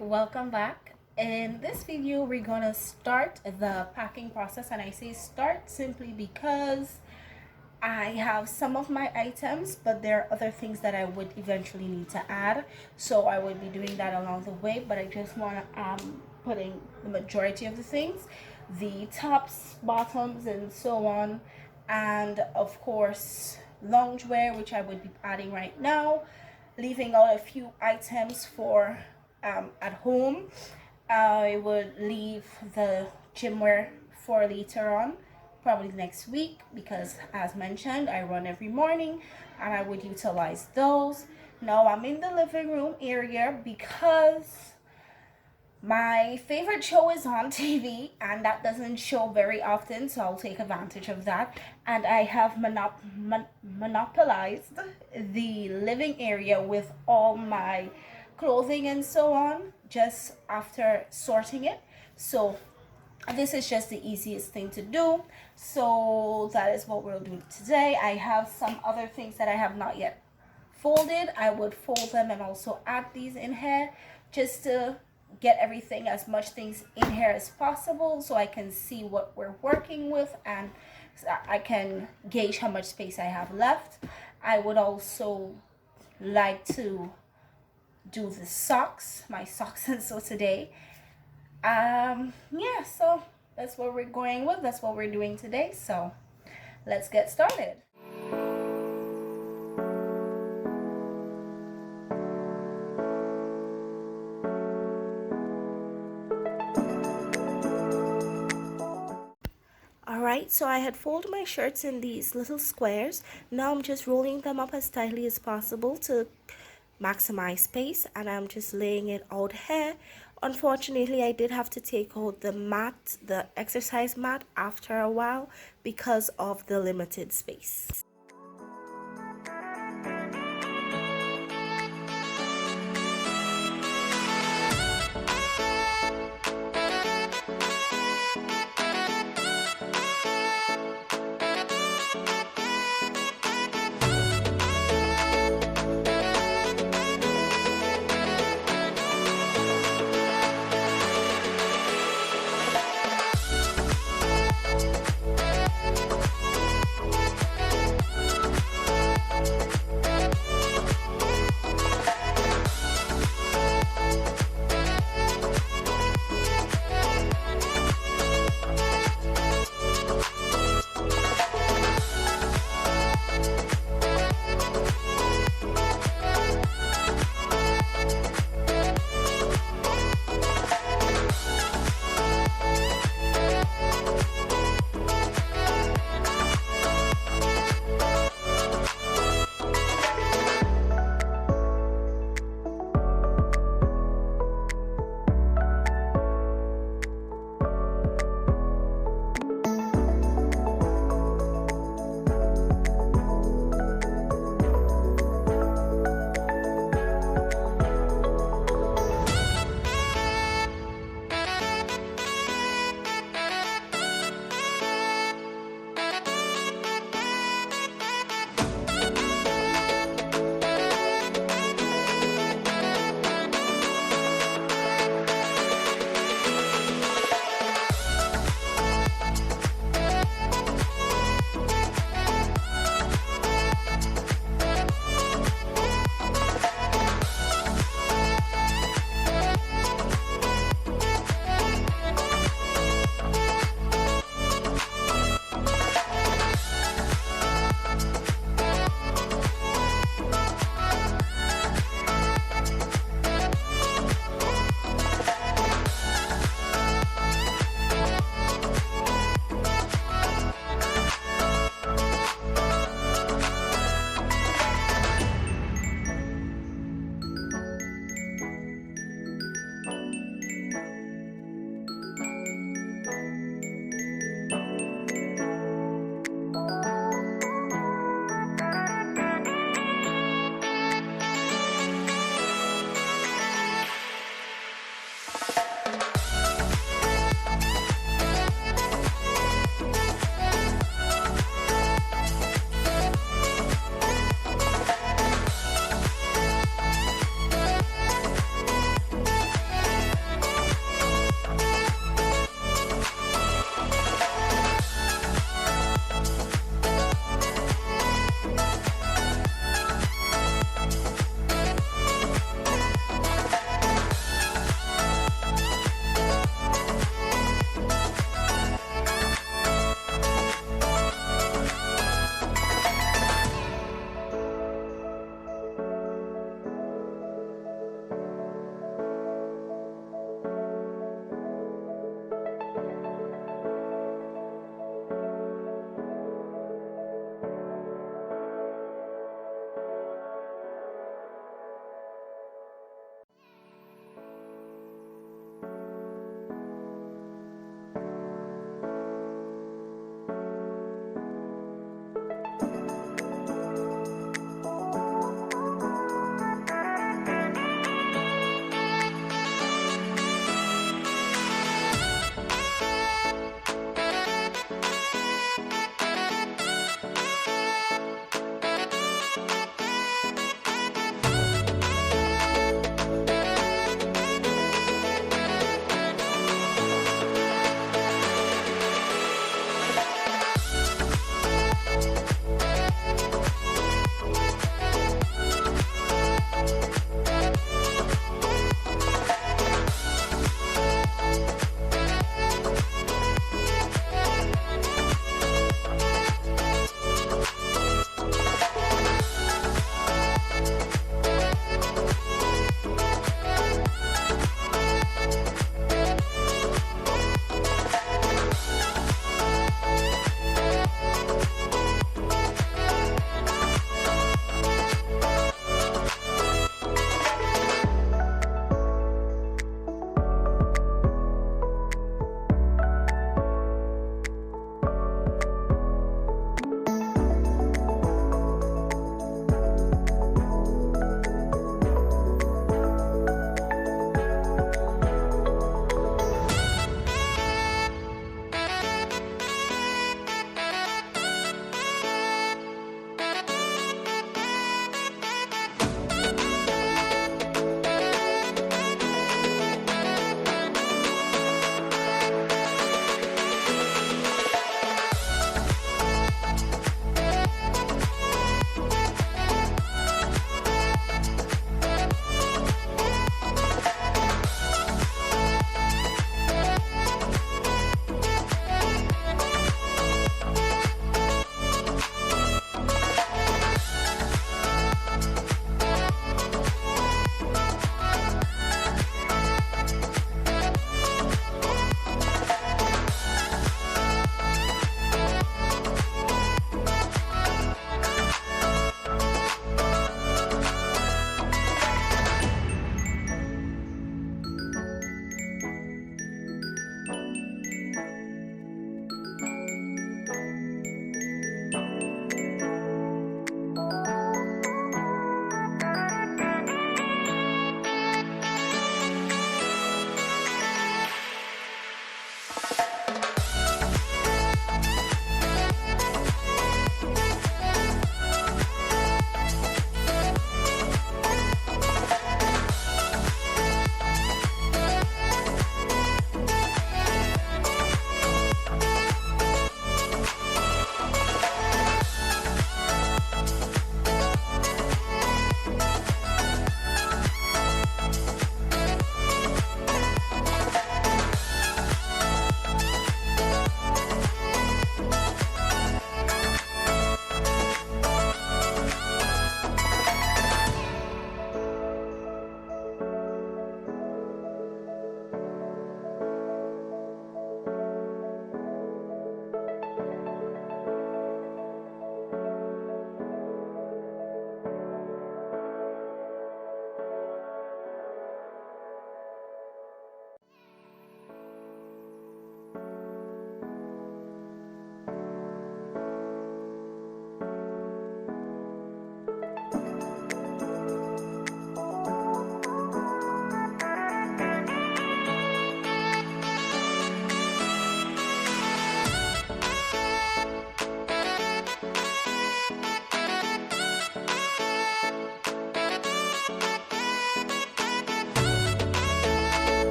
welcome back. In this video we're gonna start the packing process, and I say start simply because I have some of my items, but there are other things that I would eventually need to add, so I would be doing that along the way. But I just want to putting the majority of the things, the tops, bottoms, and so on, and of course loungewear, which I would be adding right now, leaving out a few items for at home. I would leave the gym wear for later on, probably next week, because as mentioned I run every morning and I would utilize those. Now I'm in the living room area because my favorite show is on TV and that doesn't show very often, so I'll take advantage of that. And I have monopolized the living area with all my clothing and so on just after sorting it. So this is just the easiest thing to do, so that is what we'll do today. I have some other things that I have not yet folded. I would fold them and also add these in here just to get everything, as much things in here as possible, so I can see what we're working with and I can gauge how much space I have left. I would also like to do the socks, my socks, and so today yeah, so that's what we're going with, that's what we're doing today, so let's get started. Alright, so I had folded my shirts in these little squares. Now I'm just rolling them up as tightly as possible to maximize space, and I'm just laying it out here. Unfortunately, I did have to take out the mat, the exercise mat, after a while because of the limited space.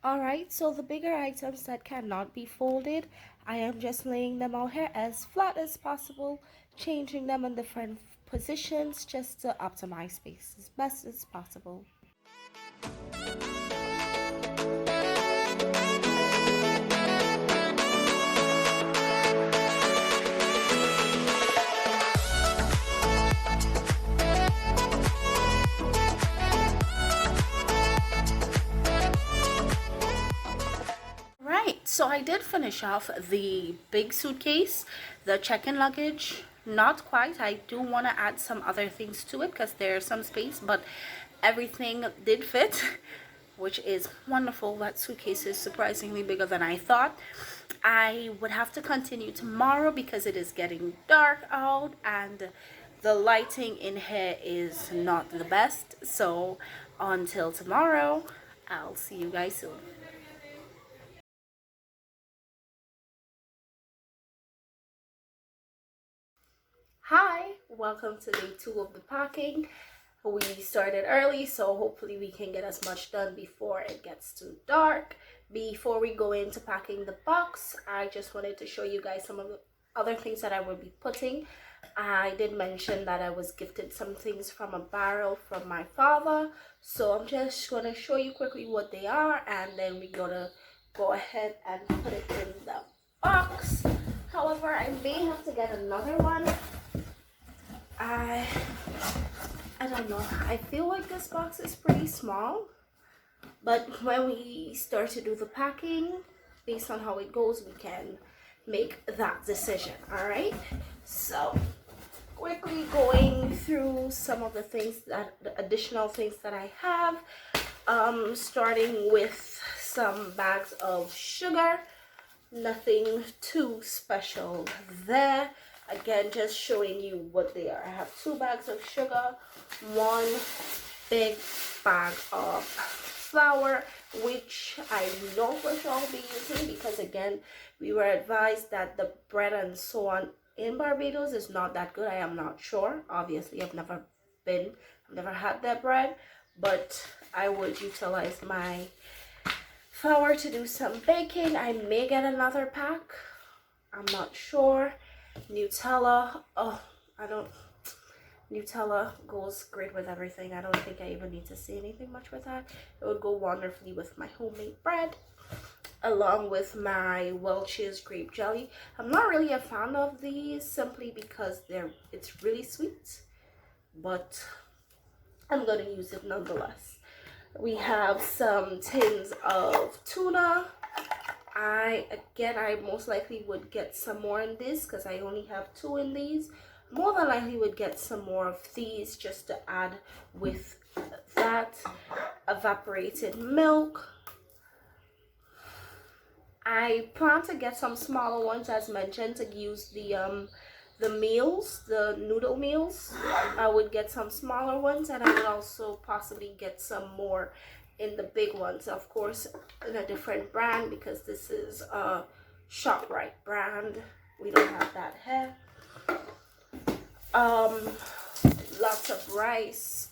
Alright, so the bigger items that cannot be folded, I am just laying them out here as flat as possible, changing them in different positions just to optimize space as best as possible. So I did finish off the big suitcase, the check-in luggage. Not quite. I do want to add some other things to it because there's some space, but everything did fit, which is wonderful. That suitcase is surprisingly bigger than I thought. I would have to continue tomorrow because it is getting dark out and the lighting in here is not the best. So until tomorrow, I'll see you guys soon. Hi, welcome to day 2 of the packing. We started early, so hopefully we can get as much done before it gets too dark. Before we go into packing the box, I just wanted to show you guys some of the other things that I will be putting. I did mention that I was gifted some things from a barrel from my father, so I'm just going to show you quickly what they are, and then we're going to go ahead and put it in the box. However, I may have to get another one. I don't know. I feel like this box is pretty small, but when we start to do the packing, based on how it goes, we can make that decision. All right. So quickly going through some of the things that the additional things that I have. Starting with some bags of sugar. Nothing too special there. Again, just showing you what they are. I have 2 bags of sugar, 1 big bag of flour, which I know for sure I'll be using because, again, we were advised that the bread and so on in Barbados is not that good. I am not sure. Obviously, I've never had that bread, but I would utilize my flour to do some baking. I may get another pack. I'm not sure. Nutella. Nutella goes great with everything. I don't think I even need to say anything much with that. It would go wonderfully with my homemade bread, along with my Welch's grape jelly. I'm not really a fan of these simply because it's really sweet, but I'm gonna use it nonetheless. We have some tins of tuna. I most likely would get some more in this because I only have 2 in these. More than likely would get some more of these just to add with that. Evaporated milk. I plan to get some smaller ones as mentioned to use the meals, the noodle meals. I would get some smaller ones, and I would also possibly get some more in the big ones, of course, in a different brand because this is a ShopRite brand. We don't have that here. Lots of rice,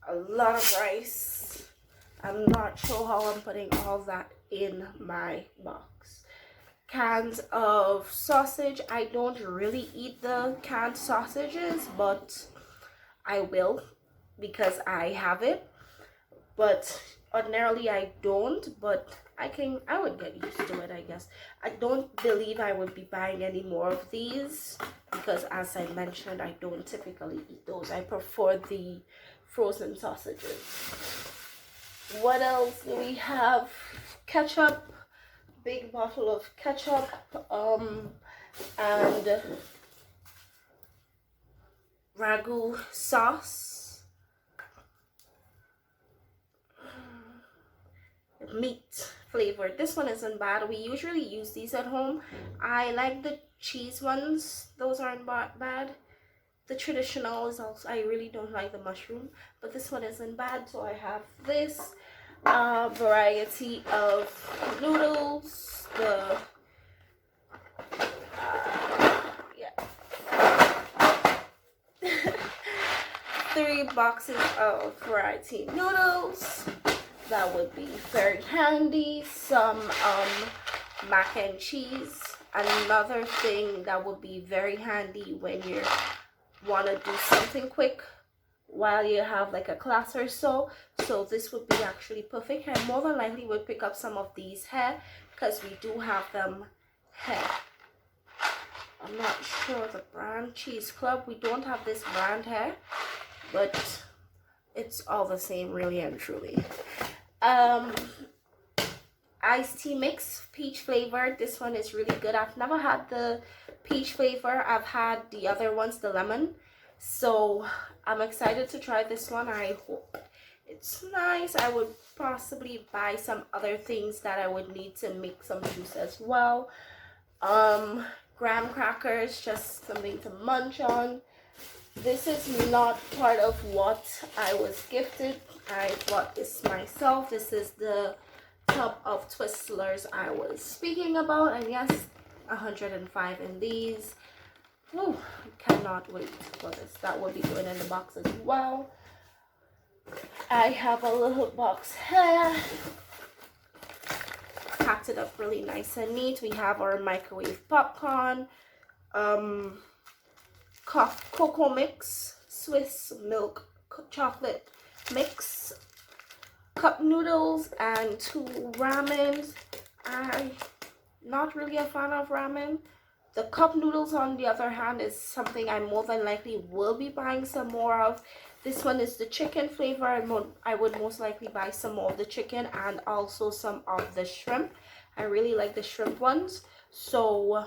a lot of rice. I'm not sure how I'm putting all that in my box. Cans of sausage. I don't really eat the canned sausages, but I will because I have it. But ordinarily I don't, but I would get used to it, I guess. I don't believe I would be buying any more of these because, as I mentioned, I don't typically eat those. I prefer the frozen sausages. What else do we have? Ketchup, big bottle of ketchup, and ragu sauce. Meat flavored. This one isn't bad. We usually use these at home. I like the cheese ones. Those aren't bad. The traditional is also, I really don't like the mushroom, but this one isn't bad. So I have this variety of noodles. The 3 boxes of variety noodles. that would be very handy. Some mac and cheese. Another thing that would be very handy when you want to do something quick while you have like a class or so. So this would be actually perfect. I more than likely would pick up some of these here because we do have them here. I'm not sure the brand, Cheese Club. We don't have this brand here, but it's all the same really and truly. Iced tea mix, peach flavored. This one is really good. I've never had the peach flavor. I've had the other ones, the lemon. So I'm excited to try this one. I hope it's nice. I would possibly buy some other things that I would need to make some juice as well. Graham crackers, just something to munch on. This is not part of what I was gifted. I bought this myself. This is the tub of Twizzlers I was speaking about, and yes, 105 in these. Oh, cannot wait for this. That will be going in the box as well. I have a little box here, packed it up really nice and neat. We have our microwave popcorn, cocoa mix, Swiss milk chocolate mix, cup noodles, and 2 ramens. I'm not really a fan of ramen. The cup noodles, on the other hand, is something I more than likely will be buying some more of. This one is the chicken flavor. I would most likely buy some more of the chicken and also some of the shrimp. I really like the shrimp ones, so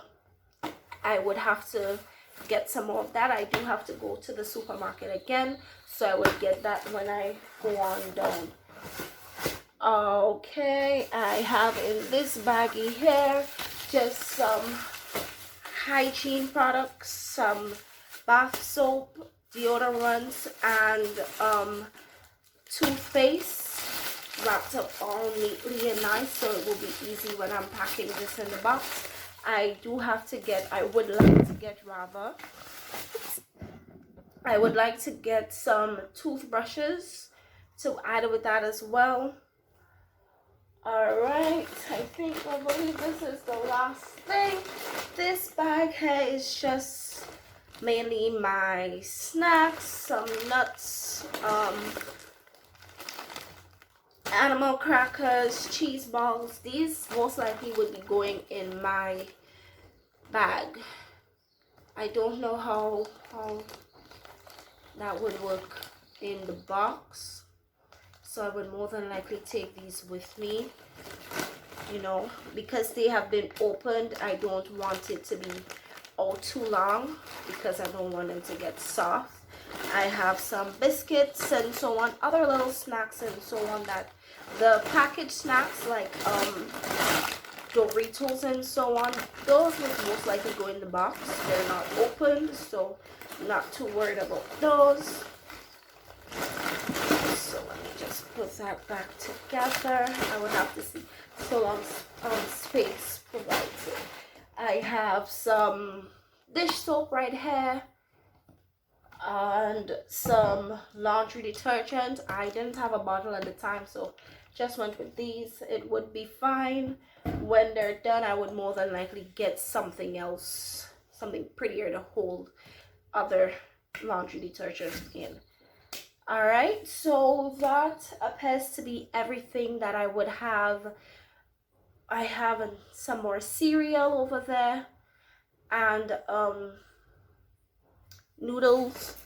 I would have to get some more of that. I do have to go to the supermarket again, so I would get that when I go on down. Okay, I have in this baggie here just some hygiene products, some bath soap, deodorants, and toothpaste, wrapped up all neatly and nice, so it will be easy when I'm packing this in the box. I would like to get some toothbrushes to add with that as well. Alright, I believe this is the last thing. This bag here is just mainly my snacks, some nuts, animal crackers, cheese balls. These most likely would be going in my bag. I don't know how that would work in the box, so I would more than likely take these with me, you know, because they have been opened. I don't want it to be all too long because I don't want them to get soft. I have some biscuits and so on, other little snacks and so on, that the packaged snacks like Doritos and so on, those would most likely go in the box. They're not open, so I'm not too worried about those. So let me just put that back together. I would have to see so long space provided. I have some dish soap right here and some laundry detergent. I didn't have a bottle at the time, so just went with these. It would be fine. When they're done, I would more than likely get something else, something prettier to hold other laundry detergent in. Alright, so that appears to be everything that I would have. I have some more cereal over there and noodles,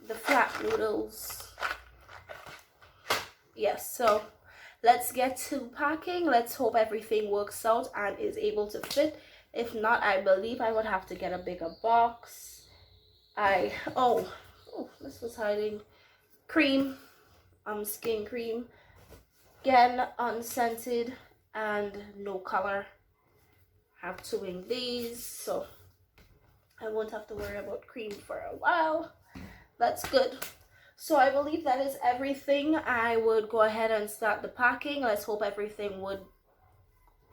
the flat noodles. Yes, so let's get to packing. Let's hope everything works out and is able to fit. If not, I believe I would have to get a bigger box. This was hiding. Cream, skin cream, again unscented and no color. I have 2 in these, so I won't have to worry about cream for a while. That's good. So I believe that is everything. I would go ahead and start the packing. Let's hope everything would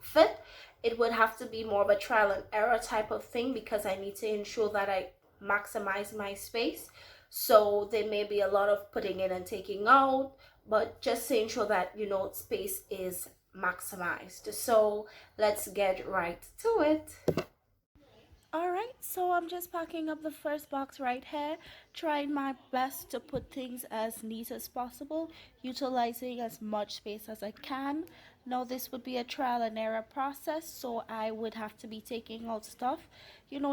fit. It would have to be more of a trial and error type of thing because I need to ensure that I maximize my space. so there may be a lot of putting in and taking out, but just to ensure that space is maximized. So let's get right to it. All right, so I'm just packing up the first box right here, trying my best to put things as neat as possible, utilizing as much space as I can. Now, this would be a trial and error process, so I would have to be taking out stuff,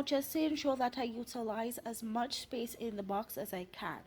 just to ensure that I utilize as much space in the box as I can.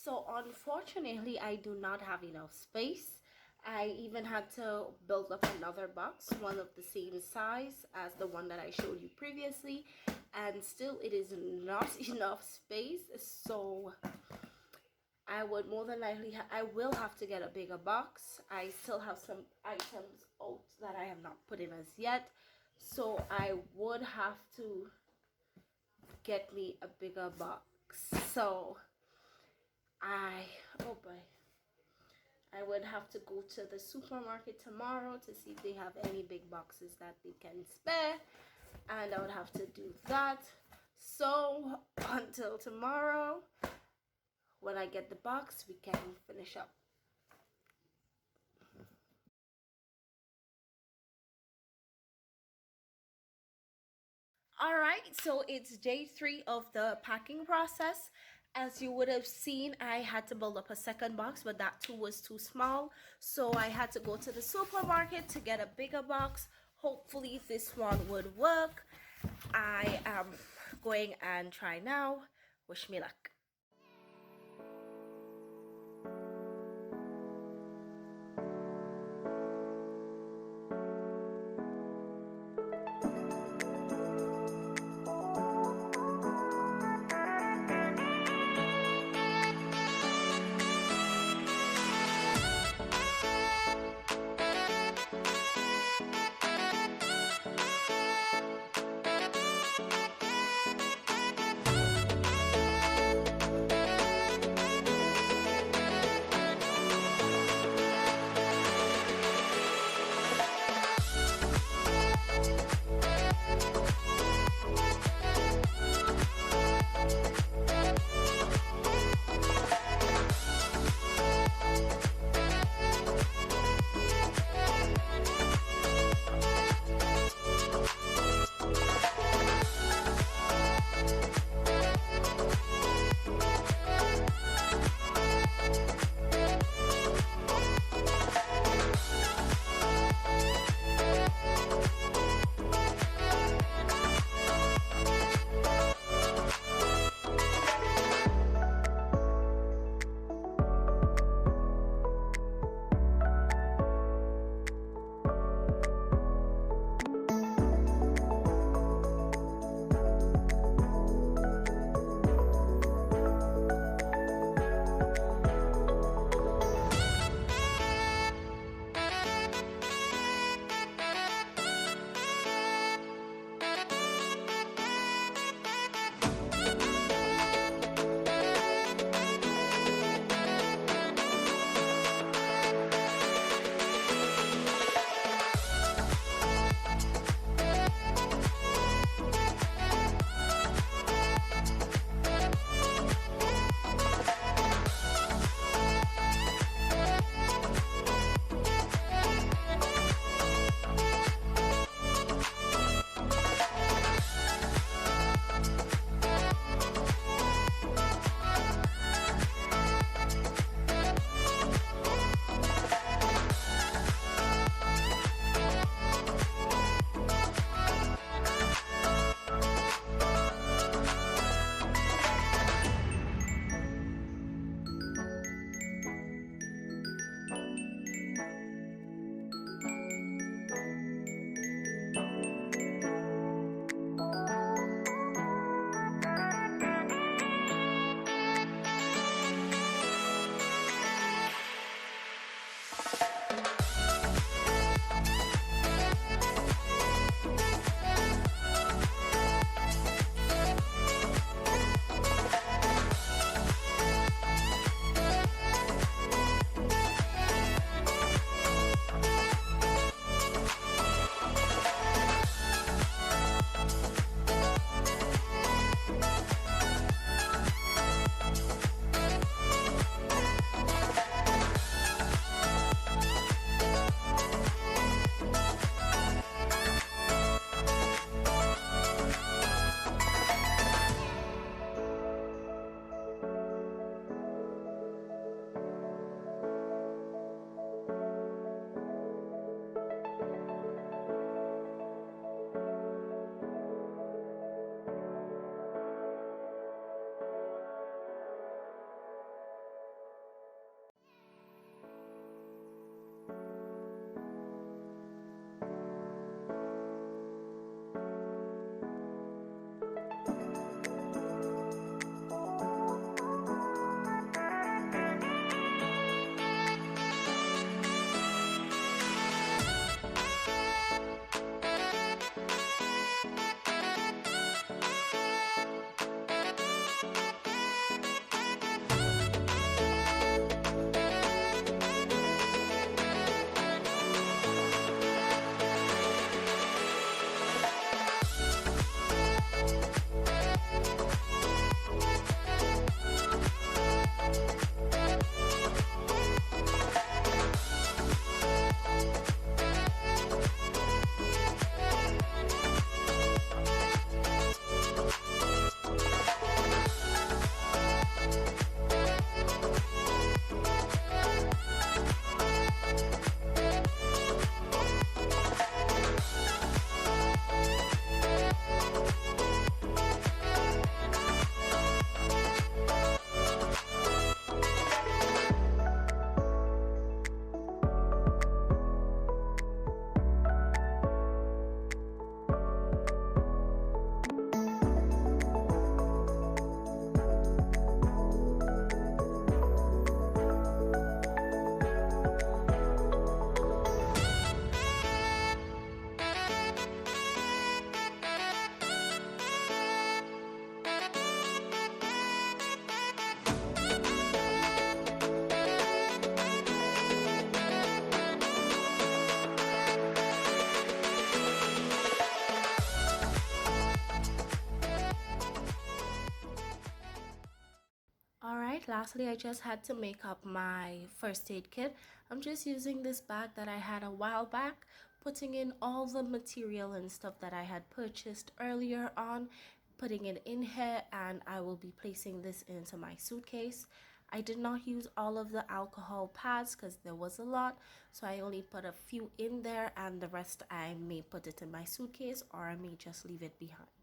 So unfortunately, I do not have enough space. I even had to build up another box, one of the same size as the one that I showed you previously, and still it is not enough space. So I would more than likely I will have to get a bigger box. I still have some items out that I have not put in as yet, so I would have to get me a bigger box. So oh boy, I would have to go to the supermarket tomorrow to see if they have any big boxes that they can spare, and I would have to do that. So until tomorrow, when I get the box, we can finish up. All right, so it's day 3 of the packing process. As you would have seen, I had to build up a second box, but that too was too small. So I had to go to the supermarket to get a bigger box. Hopefully this one would work. I am going and try now. Wish me luck. Alright, lastly, I just had to make up my first aid kit. I'm just using this bag that I had a while back, putting in all the material and stuff that I had purchased earlier on, putting it in here, and I will be placing this into my suitcase. I did not use all of the alcohol pads because there was a lot, so I only put a few in there, and the rest I may put it in my suitcase or I may just leave it behind.